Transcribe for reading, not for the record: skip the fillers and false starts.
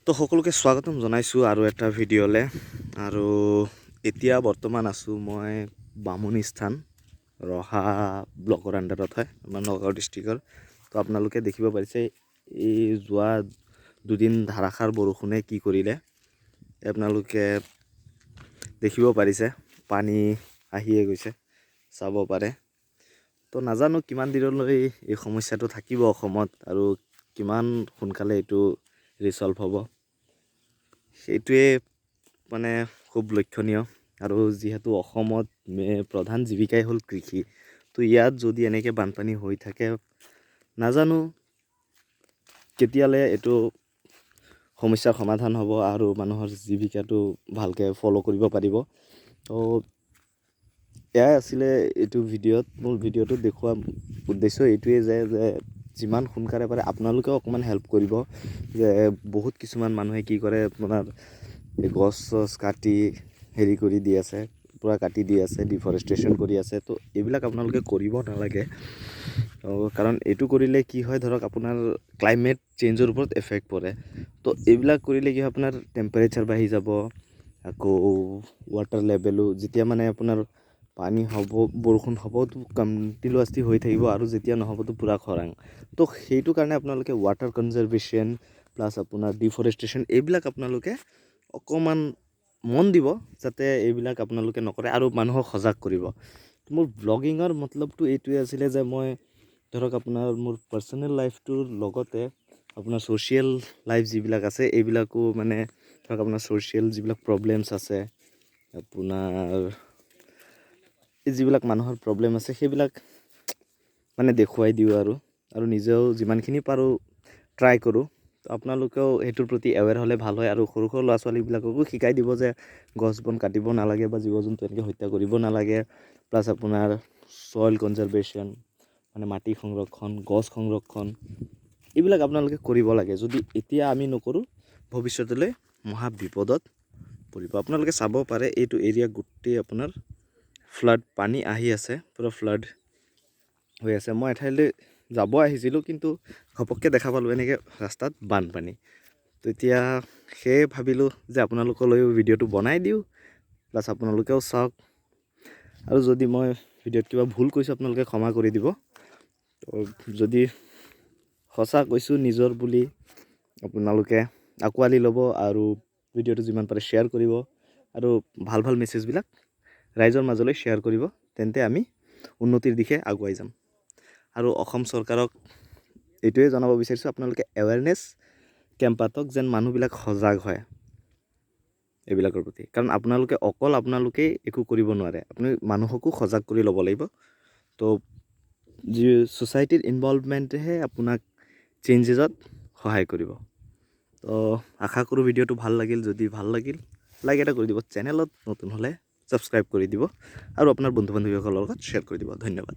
তো সকলোকে স্বাগতম জনাইছোঁ আৰু এটা ভিডিঅ'লে। আৰু এতিয়া বৰ্তমান আছোঁ মই বামুণী স্থান ৰহা ব্লকৰ আণ্ডাৰত হয়, আমাৰ নগাঁও ডিষ্ট্ৰিক্টৰ। তো আপোনালোকে দেখিব পাৰিছে এই যোৱা দুদিন ধাৰাসাৰ বৰষুণে কি কৰিলে আপোনালোকে দেখিব পাৰিছে, পানী আহিয়ে গৈছে, চাব পাৰে। তো নাজানো কিমান দিনলৈ এই সমস্যাটো থাকিব অসমত আৰু কিমান সোনকালে এইটো ৰিচল্ভ হ'ব, সেইটোৱে মানে খুব লক্ষণীয়। আৰু যিহেতু অসমত প্ৰধান জীৱিকাই হ'ল কৃষি, তো ইয়াত যদি এনেকৈ বানপানী হৈ থাকে নাজানো কেতিয়ালৈ এইটো সমস্যাৰ সমাধান হ'ব আৰু মানুহৰ জীৱিকাটো ভালকৈ ফ'ল' কৰিব পাৰিব। তো এয়াই আছিলে এইটো ভিডিঅ'ত, মোৰ ভিডিঅ'টো দেখুওৱা উদ্দেশ্য এইটোৱে যে যিমান সোনকালে পাৰে আপোনালোকেও অকণমান হেল্প কৰিব। যে বহুত কিছুমান মানুহে কি কৰে, আপোনাৰ গছ চছ কাটি হেৰি কৰি দি আছে, পূৰা কাটি দি আছে, ডিফৰেষ্টেশ্যন কৰি আছে। তো এইবিলাক আপোনালোকে কৰিব নালাগে, কাৰণ এইটো কৰিলে কি হয়, ধৰক আপোনাৰ ক্লাইমেট চেঞ্জৰ ওপৰত এফেক্ট পৰে। তো এইবিলাক কৰিলে কি হয়, আপোনাৰ টেম্পাৰেচাৰ বাঢ়ি যাব, আকৌ ৱাটাৰ লেভেলো যেতিয়া মানে আপোনাৰ পানী হ'ব, বৰষুণ হ'বতো কণ্টিনিউৱাছলি হৈ থাকিব, আৰু যেতিয়া নহ'বতো পূৰা খৰাং। তো সেইটো কাৰণে আপোনালোকে ৱাটাৰ কনজাৰ্ভেশ্যন প্লাছ আপোনাৰ ডিফৰেষ্টেশ্যন এইবিলাক আপোনালোকে অকণমান মন দিব, যাতে এইবিলাক আপোনালোকে নকৰে আৰু মানুহক সজাগ কৰিব। মোৰ ব্লগিঙৰ মতলবটো এইটোৱে আছিলে যে মই ধৰক আপোনাৰ মোৰ পাৰ্চনেল লাইফটোৰ লগতে আপোনাৰ ছ'চিয়েল লাইফ যিবিলাক আছে এইবিলাকো মানে ধৰক আপোনাৰ ছ'চিয়েল যিবিলাক প্ৰব্লেমছ আছে, আপোনাৰ যিবিলাক মানুহৰ প্ৰব্লেম আছে সেইবিলাক মানে দেখুৱাই দিওঁ আৰু নিজেও যিমানখিনি পাৰোঁ ট্ৰাই কৰোঁ। তো আপোনালোকেও সেইটোৰ প্ৰতি এৱেৰ হ'লে ভাল হয়, আৰু সৰু সৰু ল'ৰা ছোৱালীবিলাককো শিকাই দিব যে গছ বন কাটিব নালাগে বা জীৱ জন্তু এনেকৈ হত্যা কৰিব নালাগে। প্লাছ আপোনাৰ ছইল কনজাৰ্ভেশ্যন মানে মাটি সংৰক্ষণ, গছ সংৰক্ষণ এইবিলাক আপোনালোকে কৰিব লাগে। যদি এতিয়া আমি নকৰোঁ ভৱিষ্যতলৈ মহা বিপদত পৰিব। আপোনালোকে চাব পাৰে এইটো এৰিয়া গোটেই আপোনাৰ ফ্লাড, পানী আহি আছে, পূৰা ফ্লাড হৈ আছে। মই এঠাইলৈ যাব আহিছিলোঁ, কিন্তু ঘপককৈ দেখা পালোঁ এনেকৈ ৰাস্তাত বানপানী। তো এতিয়া সেয়ে ভাবিলোঁ যে আপোনালোকলৈও ভিডিঅ'টো বনাই দিওঁ, প্লাছ আপোনালোকেও চাওক। আৰু যদি মই ভিডিঅ'ত কিবা ভুল কৈছোঁ আপোনালোকে ক্ষমা কৰি দিব। তো যদি সঁচা কৈছোঁ নিজৰ বুলি আপোনালোকে আঁকোৱালি ল'ব, আৰু ভিডিঅ'টো যিমান পাৰে শ্বেয়াৰ কৰিব, আৰু ভাল ভাল মেছেজবিলাক ৰাইজৰ মাজলৈ শ্বেয়াৰ কৰিব, তেন্তে আমি উন্নতিৰ দিশে আগুৱাই যাম। আৰু অসম চৰকাৰক এইটোৱে জনাব বিচাৰিছোঁ, আপোনালোকে এৱেৰনেছ কেম্প পাতক, যেন মানুহবিলাক সজাগ হয় এইবিলাকৰ প্ৰতি। কাৰণ আপোনালোকেই একো কৰিব নোৱাৰে, আপুনি মানুহকো সজাগ কৰি ল'ব লাগিব। তো যি ছ'চাইটিৰ ইনভলভমেণ্টেহে আপোনাক চেঞ্জেছত সহায় কৰিব। তো আশা কৰোঁ ভিডিঅ'টো ভাল লাগিল। যদি ভাল লাগিল লাইক এটা কৰি দিব, চেনেলত নতুন হ'লে ছাবস্ক্ৰাইব কৰি দিব, আৰু আপোনাৰ বন্ধু বান্ধৱীসকলৰ লগত শ্বেয়াৰ কৰি দিব। ধন্যবাদ।